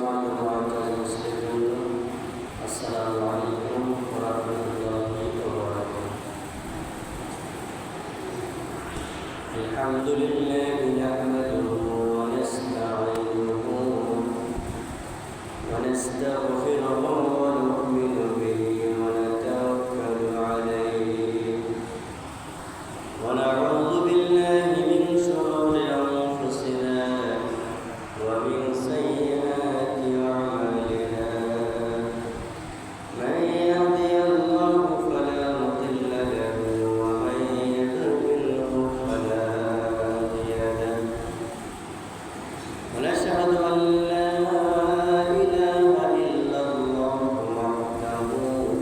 الحمد لله نحمده ونستعينه ونستغفره ونؤمن به ونتوكل عليه ونعوذ بالله من شرور أنفسنا ومن سيئات أعمالنا من يهده الله فلا مضل له ومن يضلله فلا هادي له ونشهد أن لا إله إلا الله وحده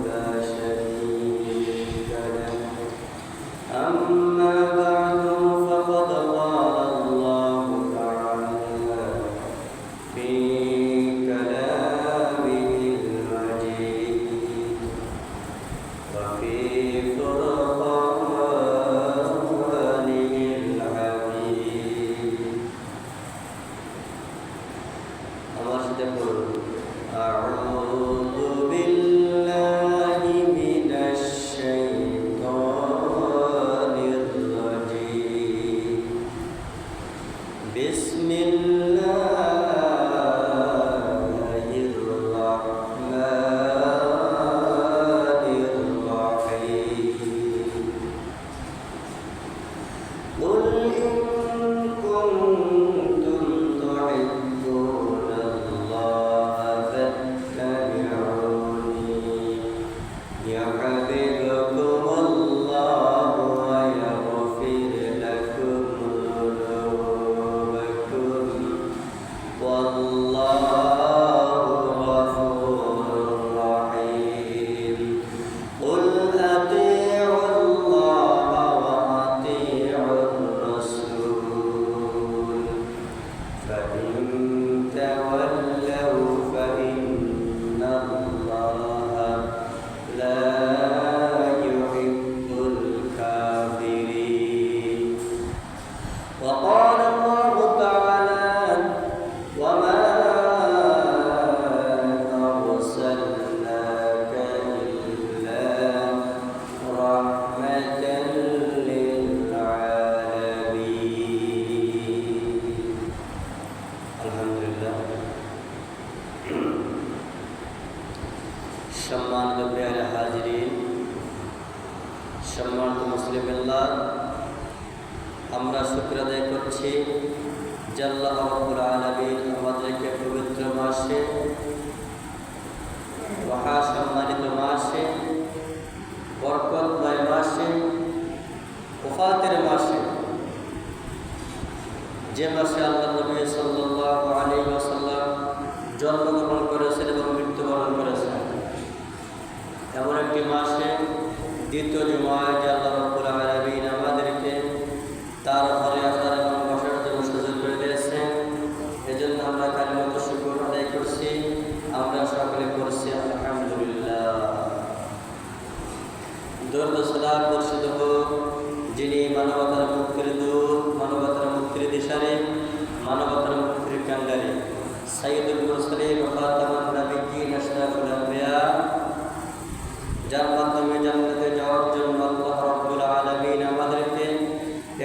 لا شريك له أما بعد فقد قال الله تعالى في كلامه المجيد وفي فرقانه الحميد আমার সাথে পড়ুন أعوذ بالله من الشيطان الرجيم بسم الله الرحمن الرحيم قل إن كنتم تحبون الله فاتبعوني يحببكم الله ويغفر لكم ذنوبكم والله غفور رحيم قل أطيعوا الله وأطيعوا الرسول فإن تولوا فإن الله لا يحب الكافرين وقال الله تعالى وما أرسلناك إلا رحمة للعالمين الحمد لله সম্মানিত প্রিয় হাজিরিন, সম্মানিত মুসলিমিল্লাহ, আমরা শুকর আদায় করছি যে আল্লাহ রাব্বুল আলামিন আমাদেরকে পবিত্র মাসে, মহাসম্মানিত মাসে, বরকতময় মাসে, ওফাতের মাসে, যে মাসে আল্লাহ নবী সাল্লাল্লাহু আলাইহি ওয়াসাল্লাম জন্মগ্রহণ করেছেন এবং মৃত্যুবরণ করেছেন, এমন একটি মাসে দ্বিতীয় জুমায় যে আল্লাহ রাব্বুল আলামিন আমাদেরকে তার ঘরে আসার এবং বসার জন্য সুযোগ করে দিয়েছেন। এজন্য আমরা কালিমাত শুকর আদায় করছি। আমরা সকলে করছি আলহামদুলিল্লাহ। দরুদ ও সালাম বর্ষিত হোক যিনি মানবতার মুক্তির দূত, মানবতার মুক্তির দিশারি, মানবতার মুক্তির কান্ডারি, সাইয়্যিদুল মুরসালিন ওয়া খাতামুন নাবিয়্যিন আশরাফুল আম্বিয়া, যার মাধ্যমে জান্নাতে যাওয়ার জন্য আল্লাহ রাব্বুল আলামিন আমাদেরকে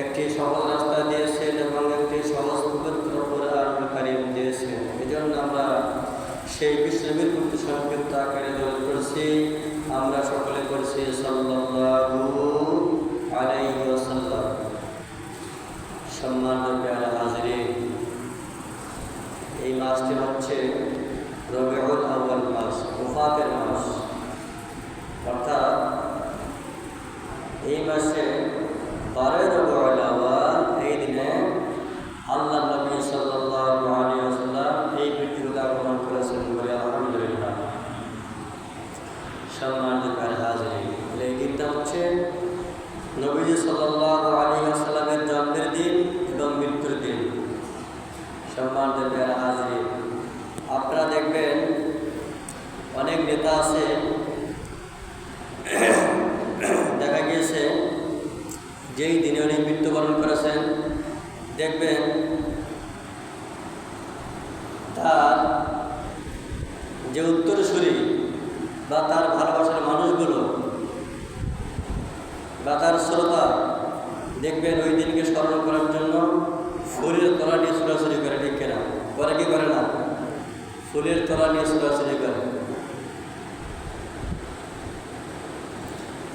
একটি সহজ রাস্তা দিয়েছেন এবং একটি সহজ পবিত্র কোরআনুল কারীম দিয়েছেন। এজন্য আমরা সেই বিশ্বনবীর প্রতি সংক্ষিপ্ত আকারে দরুদ করছি। আমরা সকলে করছি সাল্লাল্লাহু আলাইহি ওয়াসাল্লাম। সম্মানিত প্রিয় হাজিরিন, এই মাসটি হচ্ছে রবিউল আউয়াল মাস, ওফাতের মাস। অর্থাৎ এই মাসে 12 রবিউল আউয়াল, এই দিনে আল্লাহ নবী সাল্লাল্লাহু আলাইহি ওয়াসাল্লাম এই পৃথিবীতে আগমন করেছেন বলে আলহামদুলিল্লাহ। সম্মানিত হাজিরিন, এই দিনটা হচ্ছে নবী সাল্লাল্লাহু আলাইহি ওয়াসাল্লামের জন্মের দিন এবং মৃত্যুর দিন। সম্মানিত হাজিরিন, আপনারা দেখবেন অনেক নেতা আছে, দেখা গিয়েছে যেই দিনে উনি মৃত্যুবরণ করেছেন, দেখবেন তার যে উত্তরসূরি বা তার ভালোবাসার মানুষগুলো বা তার শ্রোতা দেখবেন ওই দিনকে স্মরণ করার জন্য ফুলের তলা নিয়ে ছোড়াছুড়ি করে, ঠিক কিনা? করে কি করে না? ফুলের তলা নিয়ে ছোড়াছুড়ি করে।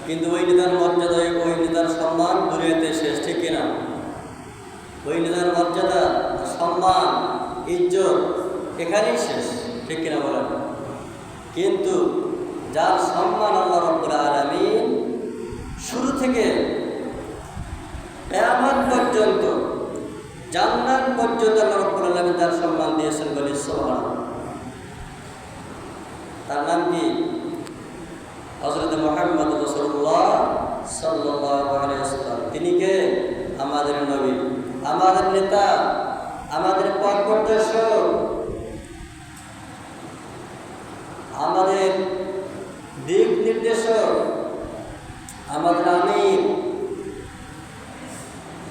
কিন্তু ওই নেতার মর্যাদা, ওই নেতার সম্মান দুনিয়াতে শেষ, ঠিক কিনা? ওই নেতার মর্যাদা, সম্মান, ইজ্জত এখানেই শেষ, ঠিক কিনা বলেন? কিন্তু যার সম্মান আল্লাহ রাব্বুল আলামিন শুরু থেকে কিয়ামত পর্যন্ত, জান্নাত পর্যন্ত আল্লাহ রাব্বুল আলামিন তার সম্মান দিয়েছেন, বলি সুবহানাল্লাহ। তার নাম কি? হযরত মুহাম্মদ রাসূলুল্লাহ সাল্লাল্লাহু আলাইহি ওয়াসাল্লাম। তিনি কে? আমাদের নবী, আমাদের নেতা, আমাদের পথ প্রদর্শক, আমাদের দিক নির্দেশক, আমাদের আমির।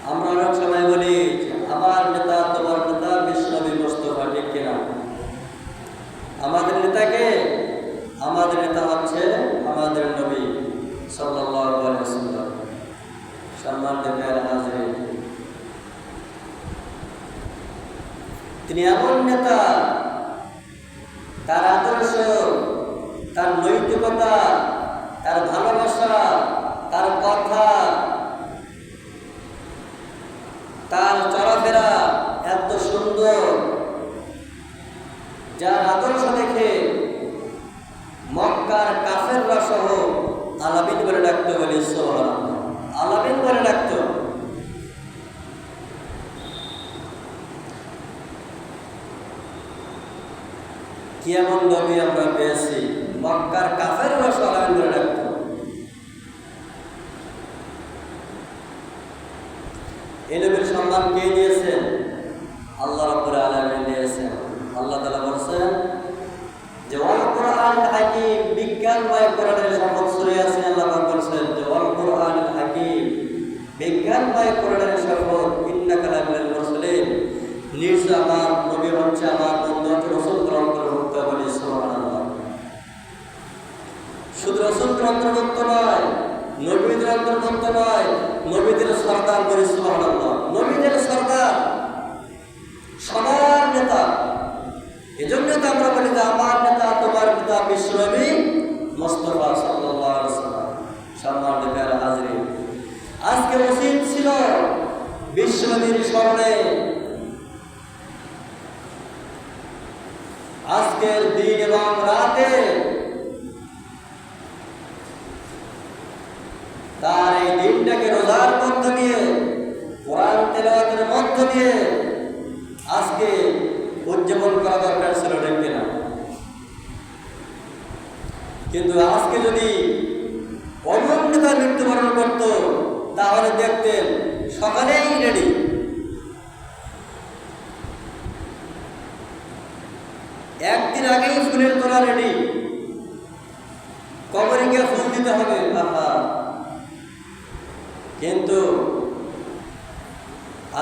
আমরা অনেক সময় বলি আমার নেতা, তোমার নেতা বিশ্বনবী মুস্তাফা, ঠিক কিনা? আমাদের নেতাকে, আমাদের নেতা হচ্ছে আমাদের নবী সাল্লাল্লাহু আলাইহি ওয়াসাল্লাম। সম্মানিত হাজিরিন, তিনি এমন নেতা, তার আদর্শ, তার নৈতিকতা, তার ভালোবাসা, তার কথা, তার চলাফেরা এত সুন্দর, যার আদর্শ দেখে মক্কার কাফেররা সহ আলামিন বলে ডাকতো, বলি সুবহানাল্লাহ, আলামিন বলে ডাকতো। কি এমন নবী আমরা পেয়েছি, মক্কার কাফেররা সহ আলামিন বলে ডাকতো। এই নবীর সম্মান কে দিয়েছেন? আল্লাহ রাব্বুল আলামিন দিয়েছেন। আল্লাহ তাআলা বলেছেন যে ওয়াল কুরআনুল হাকীম, বিজ্ঞানময় কোরআনের শপথ সূরা ইয়াসিন আল্লাহ পাক বলেছেন যে ওয়াল কুরআনুল হাকীম, বিজ্ঞানময় কোরআনের শপথ, ইন্নাকা লামিনাল মুরসালিন, নিশ্চয় আমার নবী হচ্ছে আমার বন্ধু, রাসূল অন্তর্ভুক্ত, বলি সুবহানাল্লাহ। শুধু রাসূল অন্তর্ভুক্ত নয়, নবীদের অন্তর্ভুক্ত নয়, নবীদের সরদার, বলি সুবহানাল্লাহ, নবীদের সরদার, সবার নেতা। এজন্য তো আমরা বলি যে আমার নেতা, তোমার নেতা বিশ্বনবী মুস্তাফা সাল্লাল্লাহু আলাইহি ওয়াসাল্লাম। সম্মানিত হাজিরিন, আজকে উচিত ছিল বিশ্বনবীর স্মরণে আজকের দিন এবং রাতে তার এই দিনটাকে রোজার মধ্য দিয়ে, কোরআন তেলাওয়াতের মধ্য দিয়ে আজকে উদযাপন করা দরকার ছিল, দেখতে না? কিন্তু আজকে যদি অমুক নেতা মৃত্যুবরণ করত, তাহলে দেখতেন সকালেই রেডি, একদিন আগেই ফুলের তোলা রেডি, কবরে গিয়ে ফুল দিতে হবে। কিন্তু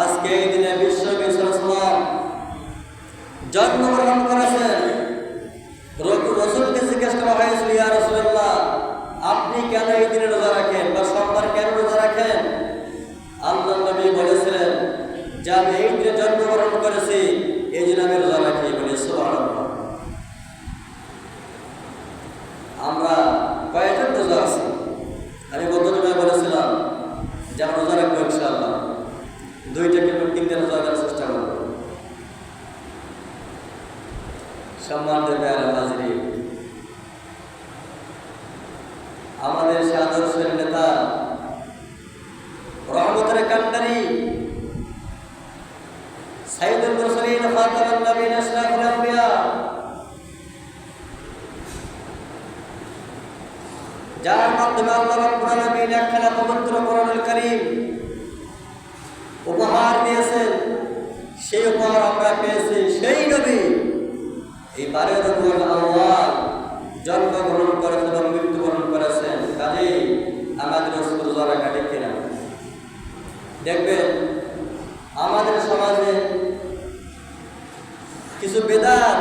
আজকে এই দিনে বিশ্বনবী সাল্লাল্লাহু আলাইহি ওয়াসাল্লাম জন্মগ্রহণ করেছেন। রাসূলকে জিজ্ঞেস করা হয়েছিল, ইয়া রাসূলুল্লাহ, আপনি কেন এই দিনে রোজা রাখেন বা সোমবার কেন রোজা রাখেন? আল্লাহর নবী বলেছিলেন যে আমি এই দিনে জন্মগ্রহণ করেছি, এই জন্য আমি রোজা রাখি, বলি সুবহানাল্লাহ। আমরা কয়েকজন রোজা আছি? আমি গত জুমায় বলেছিলাম যে আমরা রোজা রাখবো ইনশাআল্লাহ, 2টা কিংবা 3টা রোজা রাখার চেষ্টা করব। সম্মানিত হাজিরিন, আমাদের সে আদর্শের নেতা, রহমতের কান্ডারি, সাইয়্যিদুল মুরসালিন, খাতামুন নবিয়্যিন, আশরাফুল আম্বিয়া, যার মাধ্যমে আল্লাহ রাব্বুল আলামিন একখানা পবিত্র কোরআনুল কারীম উপহার দিয়েছেন, সেই উপহার আমরা পেয়েছি। সেই নবী এই 12 রবিউল আউয়াল জন্মগ্রহণ করেছেন এবং মৃত্যুবরণ করেছেন। কাজেই আমাদের রোজা রাখা, ঠিক কিনা? দেখবেন আমাদের সমাজে কিছু বেদাত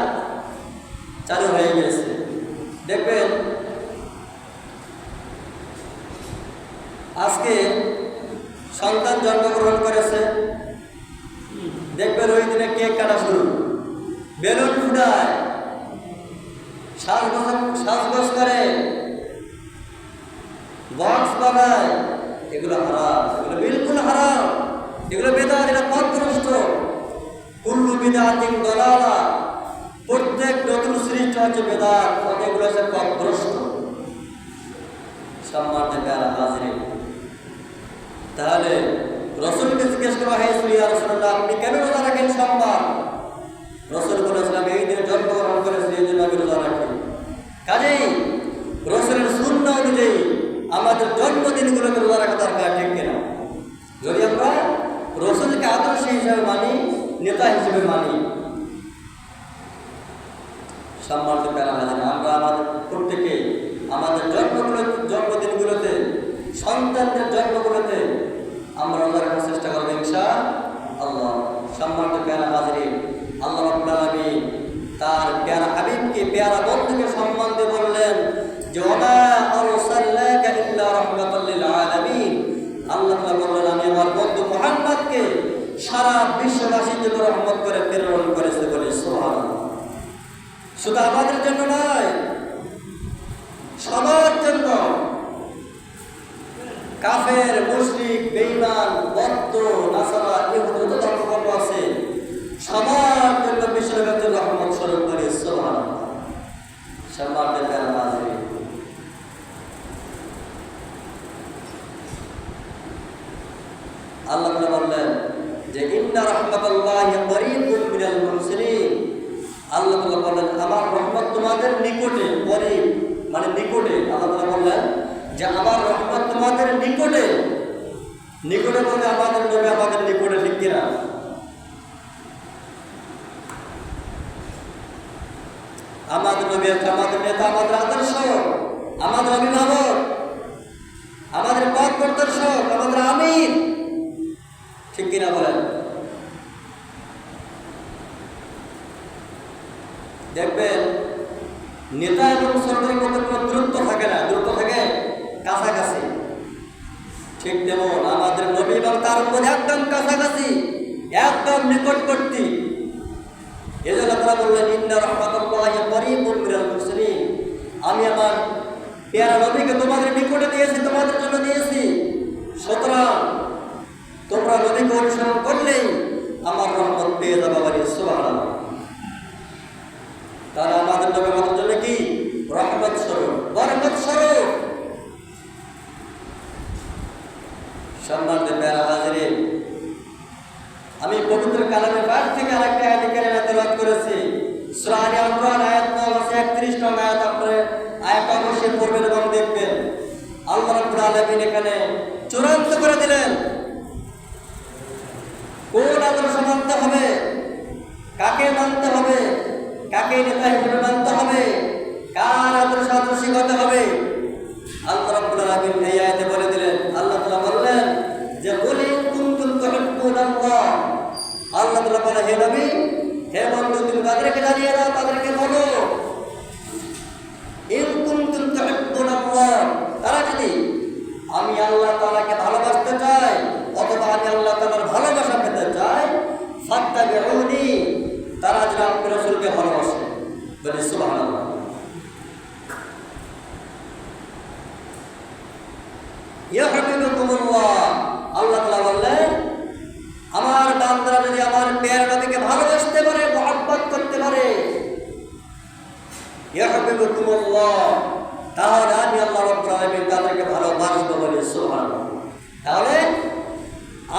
চালু হয়ে গেছে। দেখবেন আজকে সন্তান জন্মগ্রহণ করেছে, দেখবেন ওই দিনে কেক কাটা শুরু, বেলুন ফুটায়, সাজগোজ করে, বক্স বানায়। এগুলো হারাম, এগুলো বিলকুল হারাম, এগুলো বেদাত, এটা পথভ্রষ্ট। কুল্লু বিদআতিন দালালা, প্রত্যেক নতুন সৃষ্টি হচ্ছে বেদাত, এগুলো হচ্ছে পথভ্রষ্ট। সম্মানিত প্যারা হাজিরিন, তাহলে রসুলকে জিজ্ঞেস করা হয়েছিল, ইয়া রাসূলুল্লাহ, আপনি কেন রোজা রাখেন সোমবার? রসুল বলেছিলাম, এই দিনে জন্মগ্রহণ করেছি, এই জন্য আমি রোজা রাখি। কাজেই রসুলের সুন্নাহ অনুযায়ী আমাদের জন্মদিনগুলোকে রোজা রাখা দরকার, ঠিক কিনা? যদি আমরা রসুলকে আদর্শ হিসেবে মানি, নেতা হিসেবে মানি। সম্মানিত প্যারা হাজিরিন, আমরা আমাদের প্রত্যেকে আমাদের জন্মদিনগুলোতে, সন্তানদের জন্মগুলোতে আমরা রোজা রাখার চেষ্টা করবো ইনশাআল্লাহ। সম্মানিত প্যারা হাজিরিন, আল্লাহ রাব্বুল আলামিন তার প্যারা হাবিবকে, প্যারা বন্ধুকে সম্মান দিয়ে বললেন যে ওমা আরসালনাকা ইল্লা রাহমাতাল লিল আলামিন। আল্লাহ তাআলা বললেন, আমি আমার বন্ধু মুহাম্মদকে সারা বিশ্ববাসীর জন্য রহমত করে প্রেরণ করেছি বলে। সুবহানাল্লাহ। শুধু আমাদের জন্য নয়, সবার জন্য। কাফের, মুশরিক, বেঈমান, বৌদ্ধ, নাসারা, ইহুদি যত ধর্মগ্রন্থ আছে সবার জন্য বিশ্বব্যাপী রহমত স্বরূপ করে। সুবহানাল্লাহ। সম্মানিত প্যারা হাজিরিন, আল্লাহ তাআলা বললেন যে ইন্না রাহমাতাল্লাহি করিবুম মিনাল মুহসিনিন। আল্লাহ তাআলা বললেন, আমার রহমত তোমাদের নিকটে, করিব মানে নিকটে। আল্লাহ তাআলা বললেন যে আমার রহমত তোমাদের নিকটে। নিকটে বলতে আমাদের নবী আমাদের নিকটে, ঠিক কিনা? আমাদের নবী হচ্ছে আমাদের নেতা, আমাদের আদর্শ, আমাদের অভিভাবক, আমাদের পথ প্রদর্শক, আমাদের আমির, ঠিক কিনা বলেন? দেখবেন নেতা এবং সরকারের মধ্যে কোনো দূরত্ব থাকে না, দূরত্ব থাকে কাছাকাছি। ঠিক তেমন আমাদের নবী এবং তার মধ্যে একদম কাছাকাছি, একদম নিকটবর্তী। এজন্য তারা বললেন ইন্না রাহমাতাল্লাহি করিবুম মিনাল মুহসিনিন। আমি আমার প্যারা নবীকে তোমাদের নিকটে দিয়েছি, তোমাদের জন্য দিয়েছি। সুতরাং তোমরা নবীকে অনুসরণ করলেই আমার রহমত পেয়ে যাবে বলে। সুবহানাল্লাহ। তারা আমাদের নবী আমাদের জন্য কি রহমত স্বরূপ, বরকত স্বরূপ। সম্মানিত প্যারা হাজিরিন, আমি পবিত্র কালামের পাঠ থেকে আরেকটা আয়াত কারিমা তেলাওয়াত করেছি। সূরা আলে ইমরান আয়াত নম্বর 31 নং আয়াত। আপনারা আয়াত অবশ্যই পড়বেন এবং দেখবেন। আল্লাহ রাব্বুল আলামিন এখানে চূড়ান্ত করে দিলেন কোন আদর্শ মানতে হবে, কাকে মানতে হবে, কাকে নেতা হিসেবে মানতে হবে, কার আদর্শ আদর্শিকতা হবে। আল্লাহ রাব্বুল আলামিন এই আয়াতে বলে দিলেন। আল্লাহ তাআলা বললেন যে বলি কুনতুম তুহিব্বুনাল্লাহ। আল্লাহ তাআলা বলে, হে নবী, হে বন্ধু, তুমি তাদেরকে জানিয়ে দাও, তাদেরকে বলো ইন কুনতুম তুহিব্বুনাল্লাহ, তারা যদি আমি আল্লাহ তাআলাকে ভালোবাসতে চাই অথবা আমি আল্লাহ তাআলার ভালোবাসা পেতে চাই, ফাত্তাবিউনি, তারা যেন আপনি রাসূলকে ভালোবাসে। বলে সুবহানাল্লাহ। ইউহিব্বুকুমুল্লাহ। আল্লাহ তাআলা বললেন, আমার বান্দারা যদি আমার প্যারা নবীকে ভালোবাসতে পারে, মহব্বত করতে পারে, ইউহিব্বুকুমুল্লাহ, তাহলে আমি আল্লাহ রাব্বুল আলামিন তাদেরকে ভালোবাসবো। বলে সুবহানাল্লাহ। তাহলে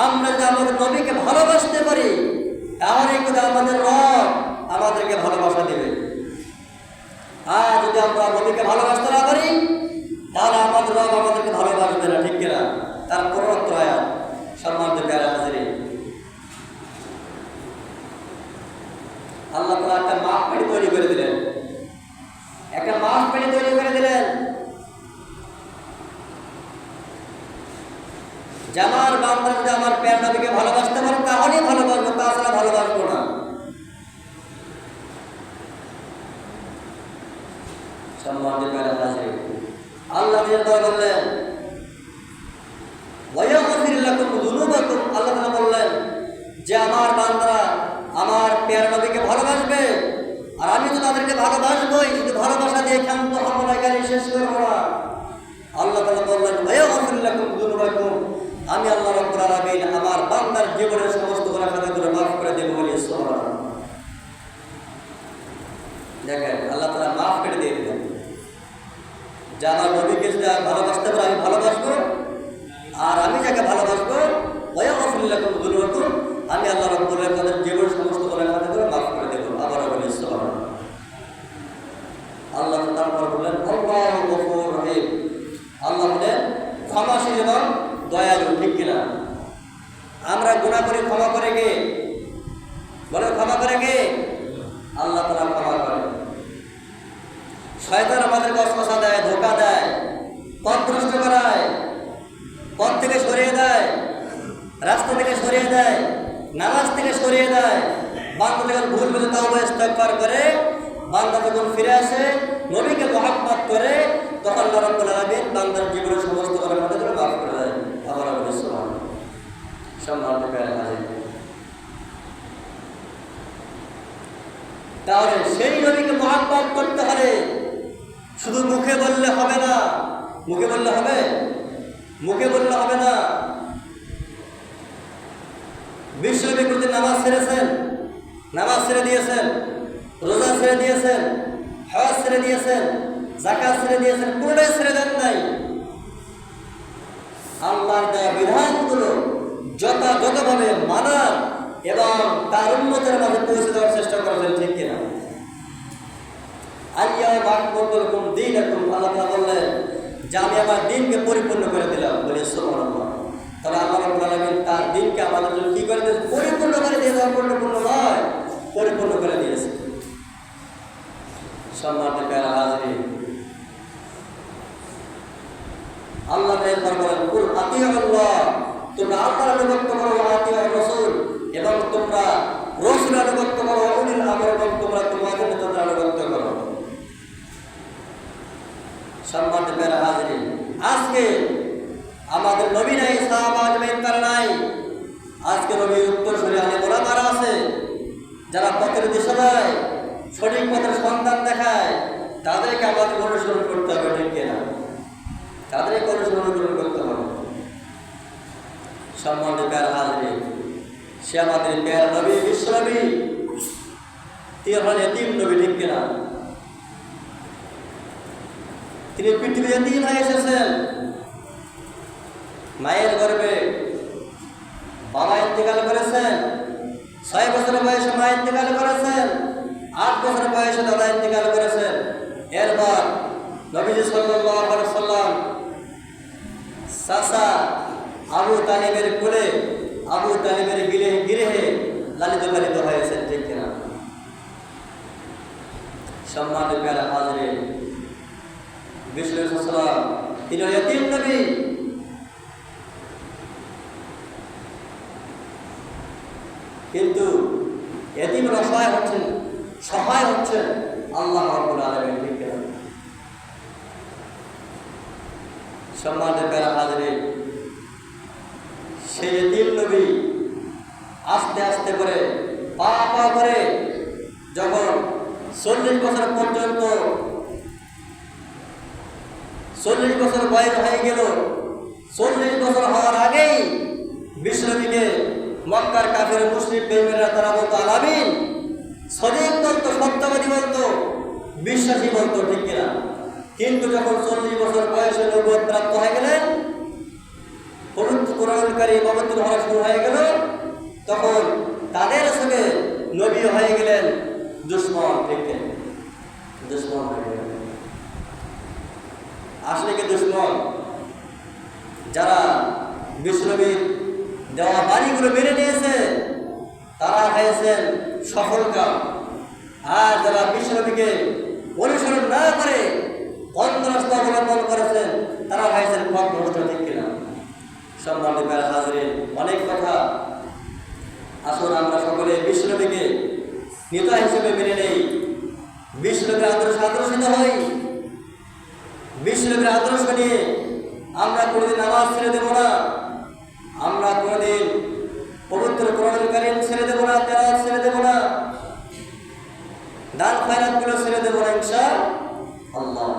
আমরা যদি আমাদের নবীকে ভালোবাসতে পারি, তাহলে কিন্তু আমাদের রব আমাদেরকে ভালোবাসা দেবে। আর যদি আমরা নবীকে ভালোবাসতে না পারি, তাহলে আমাদের রব আমাদেরকে ভালোবাসবে না, ঠিক কিনা? তার পরবর্তী আয়াত। সম্মানিত প্যারা হাজিরিন, আল্লাহ তাআলা একটা মাপকাঠি তৈরি করে দিলেন, একটা মাপকাঠি তৈরি করে দিলেন যে আমার বান্দা যদি আমার প্যারা নবীকে ভালোবাসতে পারে তাহলেই ভালোবাসবো, তাছাড়া ভালোবাসবো না। সম্মানিত হাজির, আল্লাহ নিজে দোয়া করলেন ওয়ায়াগফির লাকুম যুনুবাকুম। আল্লাহ তাআলা বললেন যে আমার বান্দারা আমার প্যারা নবীকে ভালোবাসবে, আর আমি তো তাদেরকে ভালোবাসবই, শুধু ভালোবাসা দিয়ে ক্ষান্ত হব না, এখানে শেষ করবো না। আল্লাহ তাআলা বললেন ওয়ায়াগফির লাকুম যুনুবাকুম, আমি আল্লাহ রাব্বুল আলামিন আমার বান্দার জীবনের সমস্ত গুনাহ খাতাগুলো মাফ করে দেব। বলি সুবহানাল্লাহ। দেখেন আল্লাহ তাআলা মাফ করে দিয়ে দিলেন যে আমার নবীকে যদি ভালোবাসতে পারে আমি ভালোবাসবো, আর আমি যাকে ভালোবাসবো ওয়ায়াগফির লাকুম যুনুবাকুম, আমি আল্লাহ রাব্বুল আলামিন তাদের জীবনের সমস্ত গুনাহ খাতাগুলো মাফ করে দেব। আবার বলি সুবহানাল্লাহ। আল্লাহ তারপর বললেন আল্লাহু গফুর রহিম, আল্লাহ বলেন ক্ষমাশীল এবং দয়ালু। ঠিক কিনা? আমরা গুনাহ করে ক্ষমা করে কে? বলে ক্ষমা করে কে? আল্লাহ তাআলা ক্ষমা করে। শয়তান আমাদেরকে ওয়াসওয়াসা দেয়, ধোঁকা দেয়, পথ ভ্রষ্ট করায়, পথ থেকে সরিয়ে দেয়, রাস্তা থেকে সরিয়ে দেয়, নামাজ থেকে সরিয়ে দেয়। বান্দা যখন ভুল বুঝে তাওবা ইস্তেগফার করে, বান্দা যখন ফিরে আসে, নবীকে মহব্বত করে, তখন আল্লাহ রাব্বুল আলামিন বান্দার জীবনের সমস্ত গুনাহ খাতাগুলো মাফ করে দেয়। আবার বলি সুবহানাল্লাহ। সম্মানিত হাজির, তাহলে সেই নবীকে মহব্বত করতে হলে শুধু মুখে বললে হবে না। মুখে বললে হবে? মুখে বললে হবে না। বিশ্বনবী প্রতি নামাজ ছেড়েছেন, নামাজ ছেড়ে দিয়েছেন, রোজা ছেড়ে দিয়েছেন, হজ ছেড়ে দিয়েছেন, যাকাত ছেড়ে দিয়েছেন, কোনটাই ছেড়ে দেন নাই। আল্লাহর দেওয়া বিধানগুলো যথাযথভাবে মানার এবং তার উম্মতের মাঝে পৌঁছে দেওয়ার চেষ্টা করেছেন। ঠিক কিনা? আল-ইয়াওমা আকমালতু লাকুম দীনাকুম, আল্লাহ বললেন যে আমি আমার দিনকে পরিপূর্ণ করে দিলাম। বলে সুবহানাল্লাহ। তাহলে আল্লাহ রাব্বুল আলামিন তার দিনকে আমাদের জন্য কি করে দিয়েছে? পরিপূর্ণ করে দিয়েছে। অপূর্ণপূর্ণ নয়, পরিপূর্ণ করে দিয়েছে। সম্মানিত হাজির, আল্লাহ এরপর বলেন কুল আতিউল্লাহ, তোমরা আল্লাহর আনুগত্য করো, আতিউর রাসূল, এবং তোমরা রাসূলের আনুগত্য করো, উলিল আমর, এবং তোমরা তোমাদের নেতাদের আনুগত্য করো। সম্মানিত হাজির, আজকে আমাদের নবী নাই, সাহাবা আজমাইন তারা নাই। আজকে নবীর উত্তরসূরি আলেম ওলামারা আছে, যারা পথের দিশা দেয়, সঠিক পথের সন্ধান দেখায়। তাদেরকে আমাদের অনুসরণ করতে হবে। ঠিক কিনা? তাদেরকে অনুসরণ করতে হবে। সম্মানিত হাজির, সে আমাদের প্যারা নবী, বিশ্ব নবী, তিনি হলেন এতিম নবী। ঠিক কিনা? তিনি পৃথিবীতে এতিম হয়ে এসেছেন। মায়ের গর্ভে বাবা ইন্তেকাল করেছেন, 6 বছর বয়সে মা ইন্তেকাল করেছেন, 8 বছর বয়সে দাদা ইন্তেকাল করেছেন। এরপর নবীজি সাল্লাল্লাহু আলাইহি ওয়াসাল্লাম চাচা আবু তালিবের কোলে, আবু তালিবের গৃহে লালিত পালিত হয়েছেন। ঠিক কিনা? সম্মানিত হাজির, বিষ্ণু সাল্লাল্লাহু তিনি এতিম নবী। কিন্তু এতিম সহায় হচ্ছেন আল্লাহ রাব্বুল আলামিন। ঠিক কিনা? সম্মানিত হাজির, সেই এতিম নবী আস্তে আস্তে করে পা করে যখন 40 বছর পর্যন্ত 40 বছর বয়স হয়ে গেল, 40 বছর হওয়ার আগেই বিশ্বনবীকে মক্কার কাফের মুশরিক বেঈমানরা তারা বলতো আলামিন, সদিক বলতো, সত্যবাদী বলতো, বিশ্বাসী বলতো। ঠিক কিনা? কিন্তু যখন 40 বছর বয়সে নবুয়ত প্রাপ্ত হয়ে গেলেন, পবিত্র কোরআনকারী পবিত্র হওয়া শুরু হয়ে গেল, তখন তাদের সঙ্গে নবী হয়ে গেলেন দুশমন। ঠিক কিনা? দুশমন হয়ে গেলেন। আসলে কি দুশমন? যারা বিশ্বনবীর দেওয়া বাণীগুলো মেনে নিয়েছে তারা হয়েছেন সফল কাম, আর যারা বিশ্বনবীকে অনুসরণ না করে অন্য রাস্তা অবলম্বন করেছেন তারা হয়েছেন পথভ্রষ্ট। ঠিক কিনা? সম্মানিত হাজির, অনেক কথা। আসুন আমরা সকলে বিশ্বনবীকে নেতা হিসেবে মেনে নেই, বিশ্বনবীর আদর্শিত হই, বিশ্বনবীর আদর্শ নিয়ে আমরা কোনোদিন নামাজ ছেড়ে দেব না, আমরা কোনোদিন পবিত্র কোরআনুল কারীম ছেড়ে দেব না, তেলাওয়াত ছেড়ে দেব না, দান খয়রাতগুলো ছেড়ে দেব না ইনশাআল্লাহ।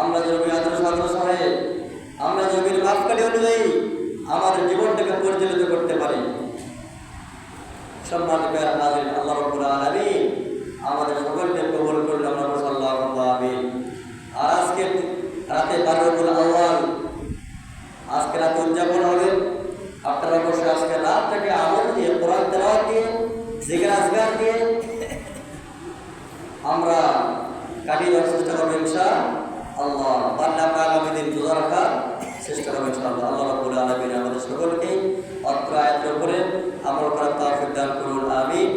আমরা যদি আদর্শ হয়ে আমরা যদি মাপকাঠি অনুযায়ী আমাদের জীবনটাকে পরিচালিত করতে পারি। সম্মানিত হাজির, আল্লাহ রাব্বুল আলামিন আমাদের সকলকে কবুল করুন, আমরা সাল্লাল্লাহু আমিন। আর আজকে রাতে রবিউল আউয়াল, আজকে রাতে উদযাপন হবে। আপনারা অবশ্যই আজকে রাতটাকে আমল দিয়ে, কোরআন তেলাওয়াত দিয়ে, জিকির আজকার দিয়ে আমরা কাটিয়ে দেওয়ার চেষ্টা করবো ইনশাআল্লাহ। পারলে আমরা আগামী দিন রোজা রাখার চেষ্টা করবো ইনশাআল্লাহ। আল্লাহ রাব্বুল আলামিন আমাদের সকলকে অত্র আয়াতের উপরে আমল করার তৌফিক দান করুন, আমিন।